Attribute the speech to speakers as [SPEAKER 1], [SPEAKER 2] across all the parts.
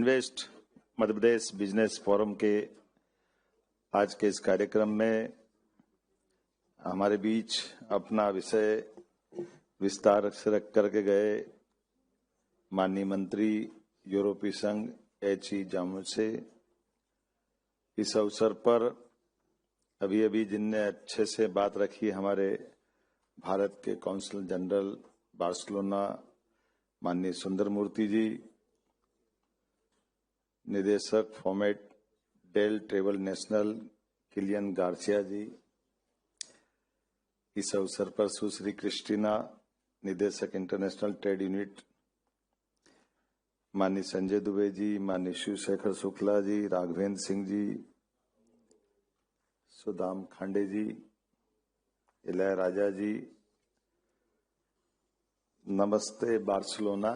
[SPEAKER 1] Invest Madhya Pradesh business forum के आज के इस कार्यक्रम में हमारे बीच अपना विषय विस्तार से रख करके गए माननीय मंत्री यूरोपीय संघ एच.ई. जामुसे, इस अवसर पर अभी जिनने अच्छे से बात रखी हमारे भारत के कौंसल जनरल बार्सिलोना माननीय सुंदर मूर्ति जी, निदेशक फॉर्मेट डेल travel national Kilian Garcia ji, इस अवसर पर सुश्री क्रिस्टीना निदेशक इंटरनेशनल ट्रेड यूनिट माननीय संजय दुबे जी, माननीय शिवशेखर शुक्ला जी, राघवेंद्र सिंह जी, सुदाम खांडे जी, इलय राजा जी, नमस्ते बार्सिलोना।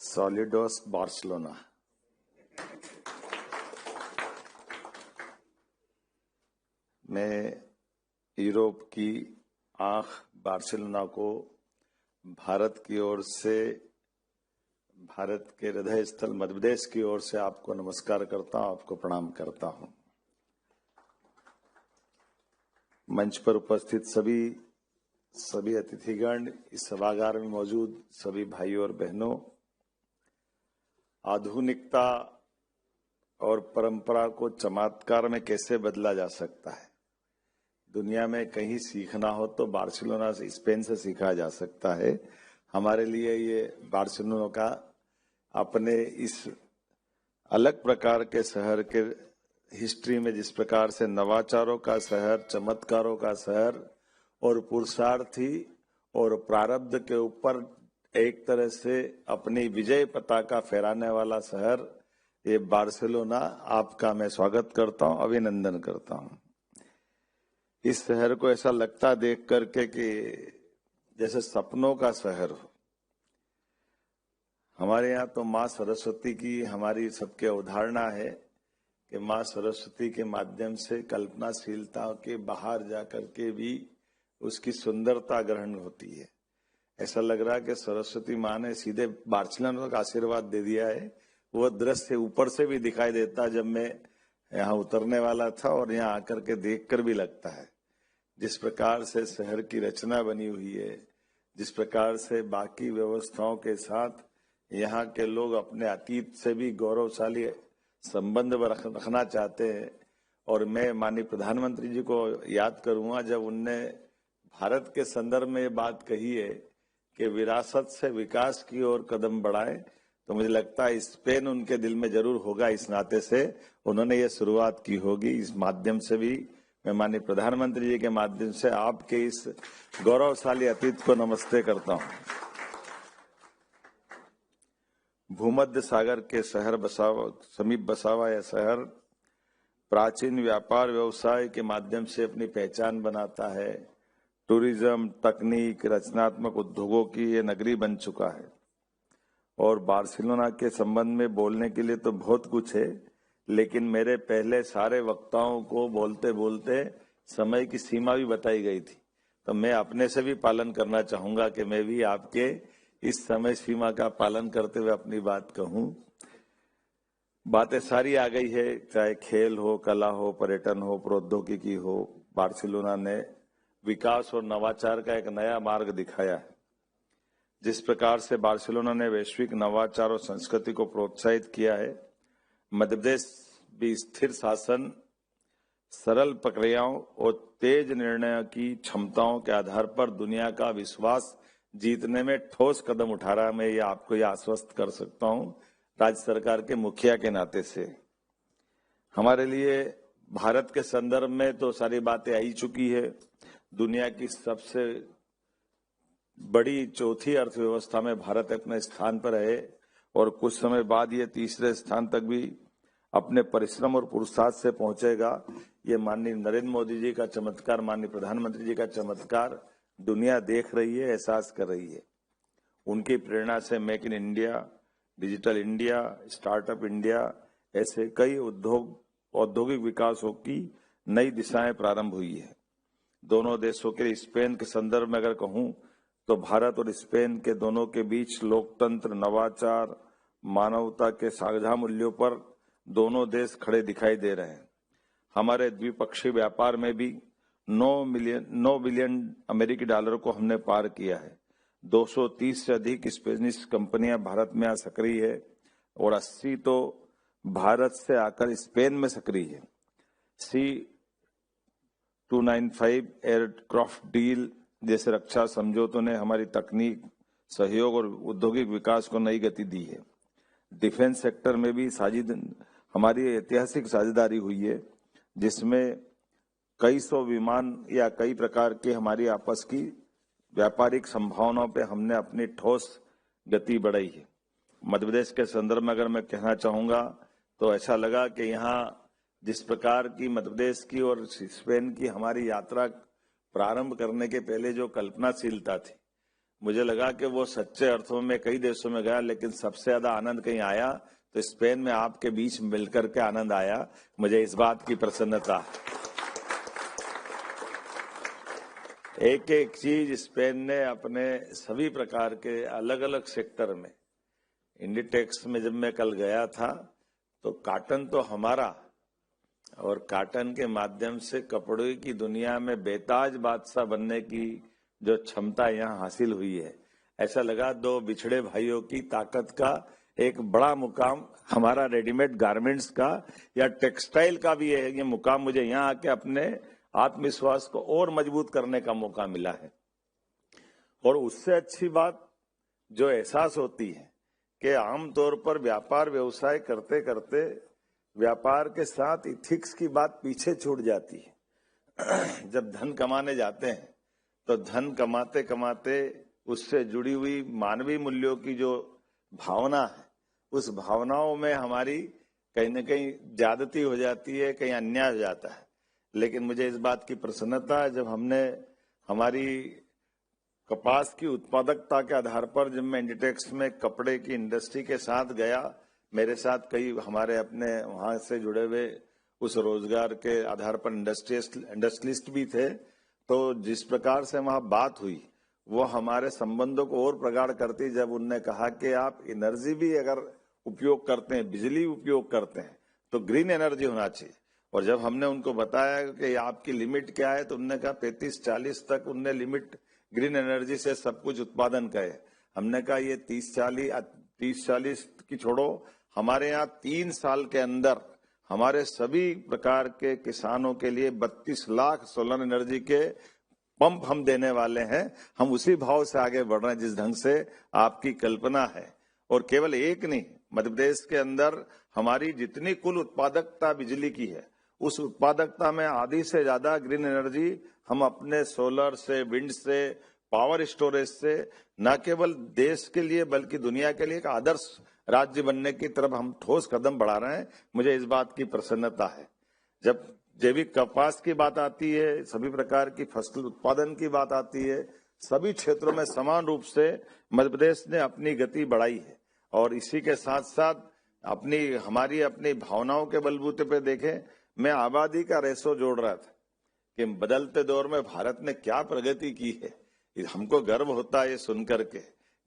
[SPEAKER 1] सॉलिडोस बार्सिलोना। मैं यूरोप की आंख बार्सिलोना को भारत की ओर से, भारत के हृदय स्थल मध्य प्रदेश की ओर से आपको नमस्कार करता हूं, आपको प्रणाम करता हूं। मंच पर उपस्थित सभी अतिथिगण, इस सभागार में मौजूद सभी भाइयों और बहनों, आधुनिकता और परंपरा को चमत्कार में कैसे बदला जा सकता है। दुनिया में कहीं सीखना हो तो बार्सिलोना से, स्पेन से सीखा जा सकता है। हमारे लिए ये बार्सिलोना का अपने इस अलग प्रकार के शहर के हिस्ट्री में जिस प्रकार से नवाचारों का शहर, चमत्कारों का शहर और पुरुषार्थी और प्रारब्ध के ऊपर एक तरह से अपनी विजय पताका फहराने वाला शहर ये बार्सिलोना, आपका मैं स्वागत करता हूं, अभिनंदन करता हूं। इस शहर को ऐसा लगता देख करके कि जैसे सपनों का शहर हो। हमारे यहाँ तो माँ सरस्वती की हमारी सबके अवधारणा है कि माँ सरस्वती के माध्यम से कल्पनाशीलता के बाहर जाकर के भी उसकी सुंदरता ग्रहण होती है। ऐसा लग रहा है कि सरस्वती माँ ने सीधे बार्सिलोना का आशीर्वाद दे दिया है। वो दृश्य ऊपर से भी दिखाई देता जब मैं यहाँ उतरने वाला था और यहाँ आकर के देखकर भी लगता है जिस प्रकार से शहर की रचना बनी हुई है, जिस प्रकार से बाकी व्यवस्थाओं के साथ यहाँ के लोग अपने अतीत से भी गौरवशाली संबंध रखना चाहते हैं। और मैं माननीय प्रधानमंत्री जी को याद करूंगा जब उनने भारत के संदर्भ में ये बात कही है कि विरासत से विकास की ओर कदम बढ़ाएं, तो मुझे लगता है स्पेन उनके दिल में जरूर होगा। इस नाते से उन्होंने ये शुरुआत की होगी। इस माध्यम से भी मैं माननीय प्रधानमंत्री जी के माध्यम से आपके इस गौरवशाली अतीत को नमस्ते करता हूं। भूमध्य सागर के शहर समीप बसा हुआ यह शहर प्राचीन व्यापार व्यवसाय के माध्यम से अपनी पहचान बनाता है। टूरिज्म, तकनीक, रचनात्मक उद्योगों की ये नगरी बन चुका है। और बार्सिलोना के संबंध में बोलने के लिए तो बहुत कुछ है, लेकिन मेरे पहले सारे वक्ताओं को बोलते बोलते समय की सीमा भी बताई गई थी, तो मैं अपने से भी पालन करना चाहूंगा कि मैं भी आपके इस समय सीमा का पालन करते हुए अपनी बात कहूं। बातें सारी आ गई है, चाहे खेल हो, कला हो, पर्यटन हो, प्रौद्योगिकी हो। बार्सिलोना ने विकास और नवाचार का एक नया मार्ग दिखाया है। जिस प्रकार से बार्सिलोना ने वैश्विक नवाचार और संस्कृति को प्रोत्साहित किया है, मध्य प्रदेश भी स्थिर शासन, सरल प्रक्रियाओं और तेज निर्णय की क्षमताओं के आधार पर दुनिया का विश्वास जीतने में ठोस कदम उठा रहा है। मैं ये आपको ये आश्वस्त कर सकता हूं राज्य सरकार के मुखिया के नाते से। हमारे लिए भारत के संदर्भ में तो सारी बातें आ ही चुकी है। दुनिया की सबसे बड़ी चौथी अर्थव्यवस्था में भारत अपने स्थान पर है और कुछ समय बाद ये तीसरे स्थान तक भी अपने परिश्रम और पुरुषार्थ से पहुंचेगा। ये माननीय नरेंद्र मोदी जी का चमत्कार, माननीय प्रधानमंत्री जी का चमत्कार दुनिया देख रही है, एहसास कर रही है। उनकी प्रेरणा से make in India, digital India, startup India, ऐसे कई औद्योगिक विकासों की नई दिशाएं प्रारंभ हुई है। दोनों देशों के स्पेन के संदर्भ में अगर कहूं तो भारत और स्पेन के दोनों के बीच लोकतंत्र, नवाचार, मानवता के साझा मूल्यों पर दोनों देश खड़े दिखाई दे रहे हैं। हमारे द्विपक्षीय व्यापार में भी 9 बिलियन अमेरिकी डॉलर को हमने पार किया है। 230 से अधिक स्पेनिश कंपनियां भारत में सक्रिय है और 80 तो भारत से आकर स्पेन में सक्रिय है। C-295 एयरक्राफ्ट डील जैसे रक्षा समझौतों ने हमारी तकनीक, सहयोग और औद्योगिक विकास को नई गति दी है। डिफेंस सेक्टर में भी हमारी ऐतिहासिक साझेदारी हुई है, जिसमें कई सौ विमान या कई प्रकार के हमारी आपस की व्यापारिक संभावनाओं पे हमने अपनी ठोस गति बढ़ाई है। मध्य प्रदेश के संदर्भ में अगर मैं कहना चाहूंगा तो ऐसा लगा कि यहाँ जिस प्रकार की मध्य प्रदेश की और स्पेन की हमारी यात्रा प्रारंभ करने के पहले जो कल्पनाशीलता थी, मुझे लगा कि वो सच्चे अर्थों में कई देशों में गया, लेकिन सबसे ज्यादा आनंद कहीं आया तो स्पेन में आपके बीच मिलकर के आनंद आया। मुझे इस बात की प्रसन्नता। एक एक चीज स्पेन ने अपने सभी प्रकार के अलग अलग सेक्टर में, इंडिटेक्स में जब मैं कल गया था तो काटन तो हमारा, और काटन के माध्यम से कपड़े की दुनिया में बेताज बादशाह बनने की जो क्षमता यहाँ हासिल हुई है, ऐसा लगा दो बिछड़े भाइयों की ताकत का एक बड़ा मुकाम हमारा रेडीमेड गारमेंट्स का या टेक्सटाइल का भी है। ये मुकाम मुझे यहाँ आके अपने आत्मविश्वास को और मजबूत करने का मौका मिला है। और उससे अच्छी बात जो एहसास होती है कि आमतौर पर व्यापार व्यवसाय करते करते व्यापार के साथ इथिक्स की बात पीछे छूट जाती है। जब धन कमाने जाते हैं तो धन कमाते कमाते उससे जुड़ी हुई मानवीय मूल्यों की जो भावना है, उस भावनाओं में हमारी कहीं न कहीं ज्यादती हो जाती है, कहीं अन्याय हो जाता है। लेकिन मुझे इस बात की प्रसन्नता है, जब हमने हमारी कपास की उत्पादकता के आधार पर, जब मैं इंडिटेक्स में कपड़े की इंडस्ट्री के साथ गया, मेरे साथ कई हमारे अपने वहां से जुड़े हुए उस रोजगार के आधार पर इंडस्ट्रियलिस्ट भी थे, तो जिस प्रकार से वहां बात हुई वो हमारे संबंधों को और प्रगाढ़ करती। जब उनने कहा कि आप एनर्जी भी अगर उपयोग करते हैं, बिजली उपयोग करते हैं, तो ग्रीन एनर्जी होना चाहिए। और जब हमने उनको बताया कि आपकी लिमिट क्या है, तो उन्होंने कहा 35-40 तक उनने लिमिट ग्रीन एनर्जी से सब कुछ उत्पादन का है। हमने कहा ये 30-40 की छोड़ो, हमारे यहाँ 3 साल के अंदर हमारे सभी प्रकार के किसानों के लिए 32 लाख सोलर एनर्जी के पंप हम देने वाले हैं। हम उसी भाव से आगे बढ़ रहे हैं जिस ढंग से आपकी कल्पना है। और केवल एक नहीं, मध्य प्रदेश के अंदर हमारी जितनी कुल उत्पादकता बिजली की है, उस उत्पादकता में आधी से ज्यादा ग्रीन एनर्जी हम अपने सोलर से, विंड से, पावर स्टोरेज से न केवल देश के लिए बल्कि दुनिया के लिए एक आदर्श राज्य बनने की तरफ हम ठोस कदम बढ़ा रहे हैं। मुझे इस बात की प्रसन्नता है। जब जैविक कपास की बात आती है, सभी प्रकार की फसल उत्पादन की बात आती है, सभी क्षेत्रों में समान रूप से मध्य प्रदेश ने अपनी गति बढ़ाई है। और इसी के साथ साथ हमारी अपनी भावनाओं के बलबूते पे देखें, मैं आबादी का रेशो जोड़ रहा था कि बदलते दौर में भारत ने क्या प्रगति की है। हमको गर्व होता है ये सुनकर के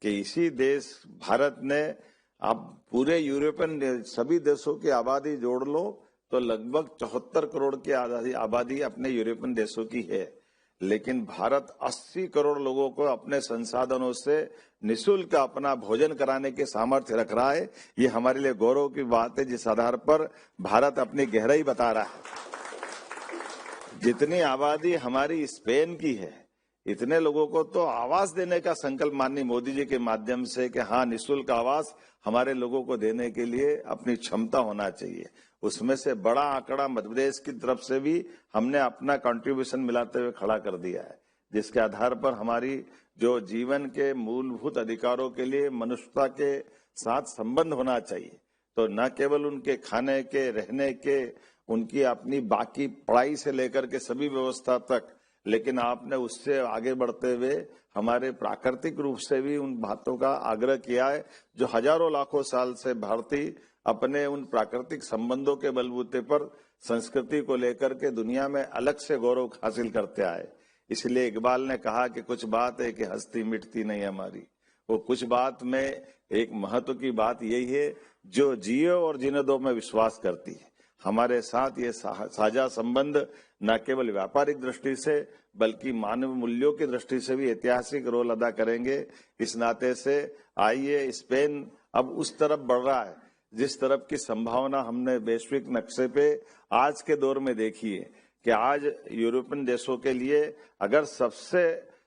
[SPEAKER 1] कि इसी देश भारत ने, आप पूरे यूरोपियन सभी देशों की आबादी जोड़ लो तो लगभग 74 करोड़ की आबादी अपने यूरोपियन देशों की है, लेकिन भारत 80 करोड़ लोगों को अपने संसाधनों से निःशुल्क अपना भोजन कराने के सामर्थ्य रख रहा है। ये हमारे लिए गौरव की बात है, जिस आधार पर भारत अपनी गहराई बता रहा है। जितनी आबादी हमारी स्पेन की है, इतने लोगों को तो आवास देने का संकल्प माननीय मोदी जी के माध्यम से कि हाँ, निःशुल्क आवास हमारे लोगों को देने के लिए अपनी क्षमता होना चाहिए। उसमें से बड़ा आंकड़ा मध्य प्रदेश की तरफ से भी हमने अपना कंट्रीब्यूशन मिलाते हुए खड़ा कर दिया है, जिसके आधार पर हमारी जो जीवन के मूलभूत अधिकारों के लिए मनुष्यता के साथ संबंध होना चाहिए, तो न केवल उनके खाने के, रहने के, उनकी अपनी बाकी पढ़ाई से लेकर के सभी व्यवस्था तक, लेकिन आपने उससे आगे बढ़ते हुए हमारे प्राकृतिक रूप से भी उन बातों का आग्रह किया है जो हजारों लाखों साल से भारतीय अपने उन प्राकृतिक संबंधों के बलबूते पर संस्कृति को लेकर के दुनिया में अलग से गौरव हासिल करते आए। इसलिए इकबाल ने कहा कि कुछ बात है कि हस्ती मिटती नहीं हमारी। वो कुछ बात में एक महत्व की बात यही है, जो जियो और जीने दो में विश्वास करती है। हमारे साथ ये साझा संबंध न केवल व्यापारिक दृष्टि से बल्कि मानव मूल्यों की दृष्टि से भी ऐतिहासिक रोल अदा करेंगे। इस नाते से आइए, स्पेन अब उस तरफ बढ़ रहा है जिस तरफ की संभावना हमने वैश्विक नक्शे पे आज के दौर में देखी है कि आज यूरोपियन देशों के लिए अगर सबसे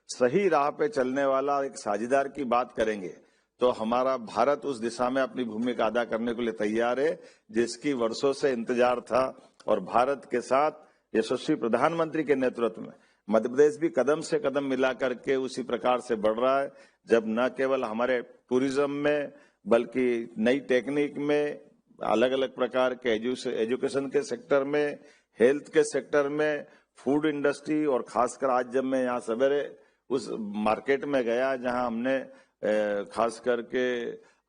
[SPEAKER 1] सही राह पे चलने वाला एक साझेदार की बात करेंगे तो हमारा भारत उस दिशा में अपनी भूमिका अदा करने के लिए तैयार है, जिसकी वर्षों से इंतजार था। और भारत के साथ यशस्वी प्रधानमंत्री के नेतृत्व में मध्य प्रदेश भी कदम से कदम मिला करके उसी प्रकार से बढ़ रहा है, जब न केवल हमारे टूरिज्म में बल्कि नई टेक्निक में, अलग अलग प्रकार के एजुकेशन के सेक्टर में, हेल्थ के सेक्टर में, फूड इंडस्ट्री, और खासकर आज जब मैं यहाँ सवेरे उस मार्केट में गया जहाँ हमने खास करके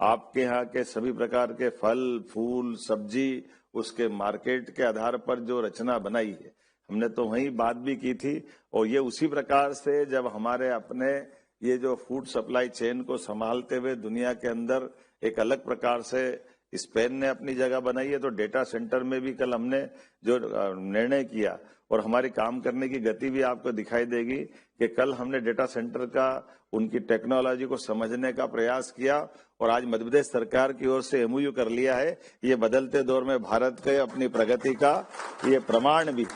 [SPEAKER 1] आपके यहाँ के सभी प्रकार के फल, फूल, सब्जी, उसके मार्केट के आधार पर जो रचना बनाई है, हमने तो वही बात भी की थी। और ये उसी प्रकार से जब हमारे अपने ये जो फूड सप्लाई चेन को संभालते हुए दुनिया के अंदर एक अलग प्रकार से स्पेन ने अपनी जगह बनाई है, तो डेटा सेंटर में भी कल हमने जो निर्णय किया और हमारी काम करने की गति भी आपको दिखाई देगी कि कल हमने डेटा सेंटर का, उनकी टेक्नोलॉजी को समझने का प्रयास किया और आज मध्य प्रदेश सरकार की ओर से एमओयू कर लिया है। ये बदलते दौर में भारत के अपनी प्रगति का ये प्रमाण भी।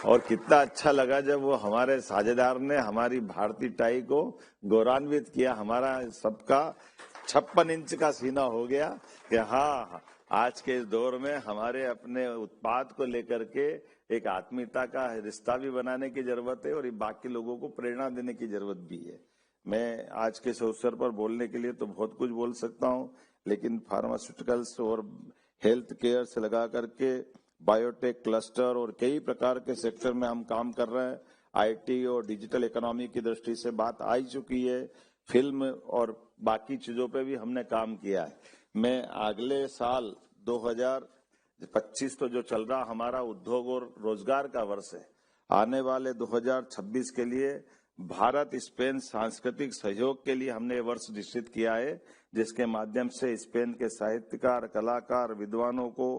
[SPEAKER 1] और कितना अच्छा लगा जब वो हमारे साझेदार ने हमारी भारतीय टाई को गौरवान्वित किया। हमारा सबका 56 इंच का सीना हो गया कि हाँ, आज के इस दौर में हमारे अपने उत्पाद को लेकर के एक आत्मीयता का रिश्ता भी बनाने की जरूरत है और ये बाकी लोगों को प्रेरणा देने की जरूरत भी है। मैं आज के इस अवसर पर बोलने के लिए तो बहुत कुछ बोल सकता हूँ, लेकिन फार्मास्यूटिकल्स और हेल्थ केयर से लगा करके बायोटेक क्लस्टर और कई प्रकार के सेक्टर में हम काम कर रहे हैं। आईटी और डिजिटल इकोनॉमी की दृष्टि से बात आ चुकी है। फिल्म और बाकी चीजों पे भी हमने काम किया है। मैं अगले साल 2025 तो जो चल रहा हमारा उद्योग और रोजगार का वर्ष है, आने वाले 2026 के लिए भारत स्पेन सांस्कृतिक सहयोग के लिए हमने वर्ष निश्चित किया है, जिसके माध्यम से स्पेन के साहित्यकार, कलाकार, विद्वानों को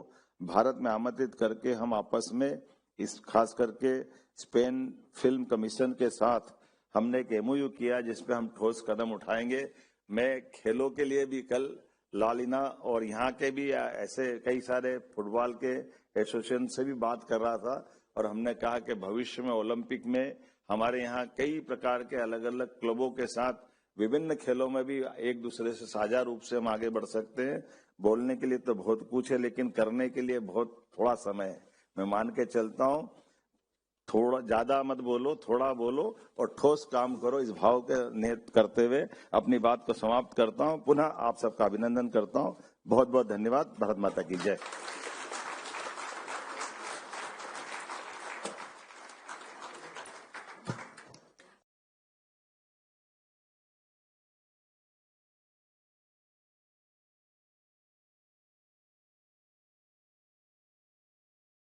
[SPEAKER 1] भारत में आमंत्रित करके हम आपस में इस खास करके स्पेन फिल्म कमीशन के साथ हमने एक एमओयू किया जिसपे हम ठोस कदम उठाएंगे। मैं खेलों के लिए भी कल लालिना और यहाँ के भी ऐसे कई सारे फुटबॉल के एसोसिएशन से भी बात कर रहा था और हमने कहा कि भविष्य में ओलंपिक में हमारे यहाँ कई प्रकार के अलग अलग क्लबों के साथ विभिन्न खेलों में भी एक दूसरे से साझा रूप से हम आगे बढ़ सकते हैं। बोलने के लिए तो बहुत कुछ है, लेकिन करने के लिए बहुत थोड़ा समय है। मैं मान के चलता हूँ, थोड़ा ज्यादा मत बोलो, थोड़ा बोलो और ठोस काम करो। इस भाव के निहित करते हुए अपनी बात को समाप्त करता हूँ। पुनः आप सबका अभिनंदन करता हूँ। बहुत बहुत धन्यवाद। भारत माता की जय।